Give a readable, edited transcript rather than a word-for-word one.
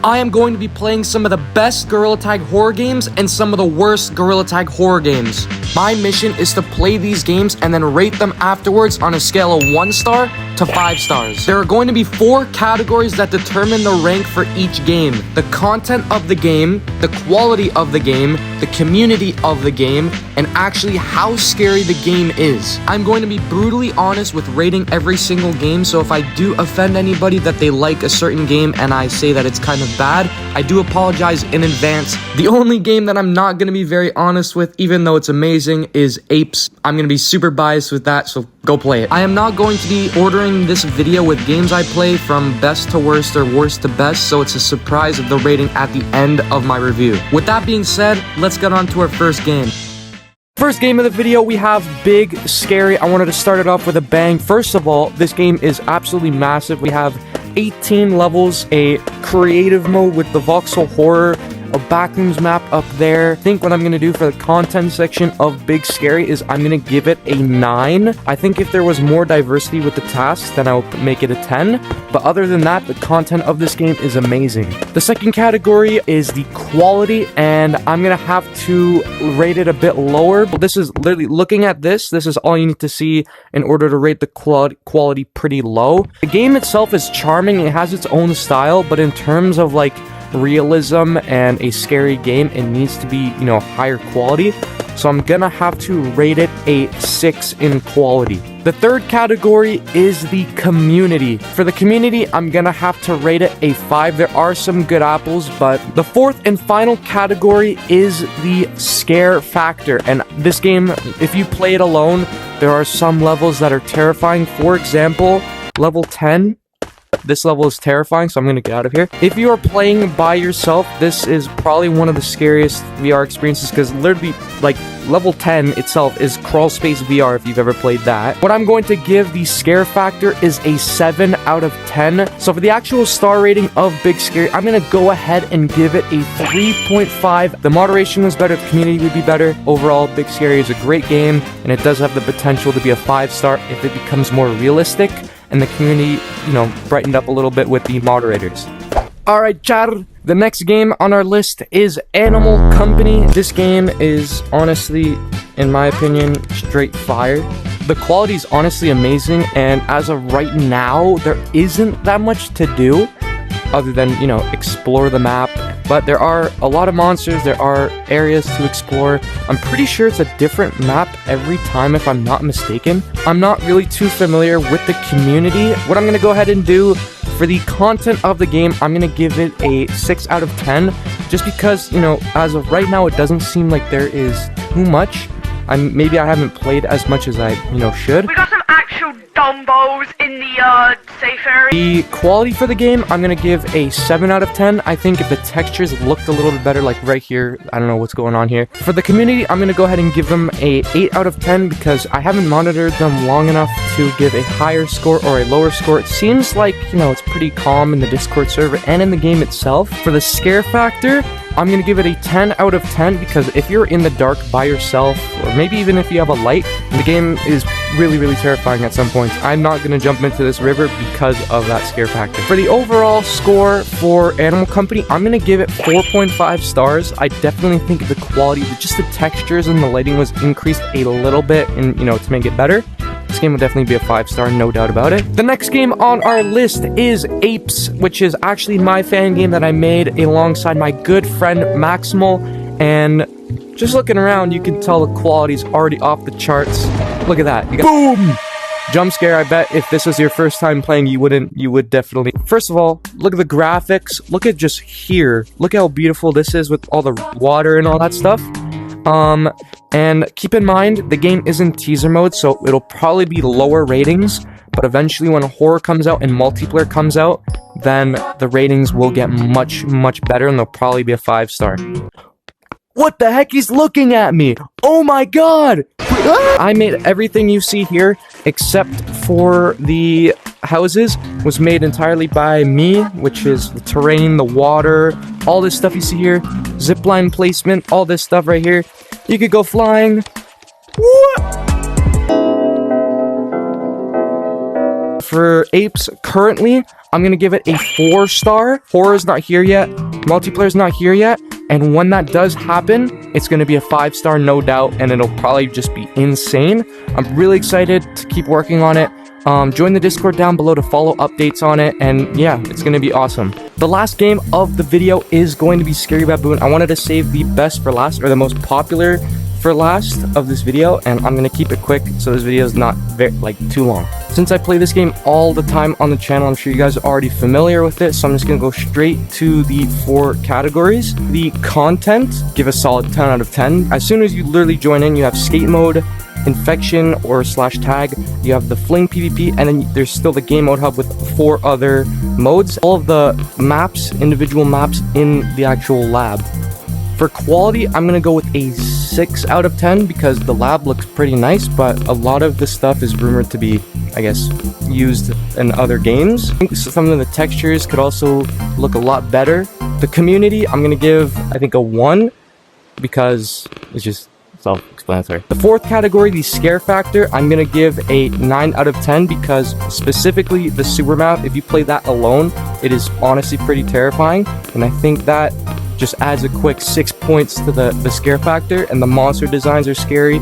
I am going to be playing some of the best Gorilla Tag horror games and some of the worst Gorilla Tag horror games. My mission is to play these games and then rate them afterwards on a scale of 1 star to 5 stars. There are going to be 4 categories that determine the rank for each game. The content of the game, the quality of the game, the community of the game, and actually how scary the game is. I'm going to be brutally honest with rating every single game, so if I do offend anybody that they like a certain game and I say that it's kind of bad, I do apologize in advance. The only game that I'm not going to be very honest with, even though it's amazing, is Apes. I'm going to be super biased with that, so go play it. I am not going to be ordering this video with games I play from best to worst or worst to best, so it's a surprise of the rating at the end of my review. With that being said, let's get on to our first game. First game of the video, we have Big Scary. I wanted to start it off with a bang. First of all, this game is absolutely massive. We have 18 levels, a creative mode with the voxel horror, a backrooms map up there. I think what I'm going to do for the content section of Big Scary is I'm going to give it a 9. I think if there was more diversity with the tasks, then I would make it a 10. But other than that, the content of this game is amazing. The second category is the quality, and I'm going to have to rate it a bit lower. But this is literally, looking at this is all you need to see in order to rate the quality pretty low. The game itself is charming. It has its own style, but in terms of like realism and a scary game, it needs to be, higher quality. So I'm gonna have to rate it a 6 in quality. The third category is the community. For the community, I'm gonna have to rate it a 5. There are some good apples, but the fourth and final category is the scare factor. And this game, if you play it alone, there are some levels that are terrifying. For example, level 10. This level is terrifying, so I'm gonna get out of here. If you are playing by yourself, this is probably one of the scariest VR experiences, because literally, like, level 10 itself is Crawl Space VR, if you've ever played that. What I'm going to give the scare factor is a 7 out of 10. So for the actual star rating of Big Scary, I'm gonna go ahead and give it a 3.5. The moderation was better, the community would be better. Overall, Big Scary is a great game, and it does have the potential to be a 5-star if it becomes more realistic and the community, brightened up a little bit with the moderators. Alright, char. The next game on our list is Animal Company. This game is honestly, in my opinion, straight fire. The quality is honestly amazing, and as of right now, there isn't that much to do other than, explore the map. But there are a lot of monsters, there are areas to explore. I'm pretty sure it's a different map every time, if I'm not mistaken. I'm not really too familiar with the community. What I'm gonna go ahead and do for the content of the game, I'm gonna give it a 6 out of 10, just because, as of right now, it doesn't seem like there is too much. Maybe I haven't played as much as I, should. We got some actual Dumbos in the safe area. The quality for the game, I'm gonna give a 7 out of 10. I think if the textures looked a little bit better, like right here, I don't know what's going on here. For the community, I'm gonna go ahead and give them a 8 out of 10 because I haven't monitored them long enough to give a higher score or a lower score. It seems like, it's pretty calm in the Discord server and in the game itself. For the scare factor, I'm going to give it a 10 out of 10 because if you're in the dark by yourself, or maybe even if you have a light, the game is really, really terrifying at some points. I'm not going to jump into this river because of that scare factor. For the overall score for Animal Company, I'm going to give it 4.5 stars. I definitely think the quality, just the textures and the lighting was increased a little bit and, to make it better. This game will definitely be a 5-star, no doubt about it. The next game on our list is Apes, which is actually my fan game that I made alongside my good friend Maximal. And just looking around, you can tell the quality's already off the charts. Look at that. Boom! Jump scare, I bet if this was your first time playing, you would definitely. First of all, look at the graphics. Look at just here. Look how beautiful this is with all the water and all that stuff. And keep in mind, the game is in teaser mode, so it'll probably be lower ratings, but eventually when horror comes out and multiplayer comes out, then the ratings will get much, much better, and they'll probably be a 5-star. What the heck? He's looking at me! Oh my god! I made everything you see here, except for the houses, was made entirely by me, which is the terrain, the water, all this stuff you see here, zipline placement, all this stuff right here. You could go flying. What? for Apes, currently, I'm gonna give it a 4-star. Horror's not here yet. Multiplayer's not here yet. And when that does happen, it's gonna be a 5-star, no doubt, and it'll probably just be insane. I'm really excited to keep working on it. Join the Discord down below to follow updates on it, and yeah, it's gonna be awesome. The last game of the video is going to be Scary Baboon. I wanted to save the best for last, or the most popular for last of this video, and I'm gonna keep it quick so this video is not too long. Since I play this game all the time on the channel, I'm sure you guys are already familiar with it, so I'm just gonna go straight to the 4 categories. The content, give a solid 10 out of 10. As soon as you literally join in, you have skate mode, infection or /tag, you have the fling PvP, and then there's still the game mode hub with 4 other modes. All of the maps, individual maps in the actual lab. For quality, I'm gonna go with a 6 out of 10 because the lab looks pretty nice, but a lot of this stuff is rumored to be, I guess, used in other games. I think some of the textures could also look a lot better. The community, I'm gonna give, I think, a 1 because it's just self-explanatory. The 4th category, the scare factor, I'm gonna give a 9 out of 10 because specifically the sewer map, if you play that alone, it is honestly pretty terrifying, and I think that just adds a quick 6 points to the scare factor, and the monster designs are scary.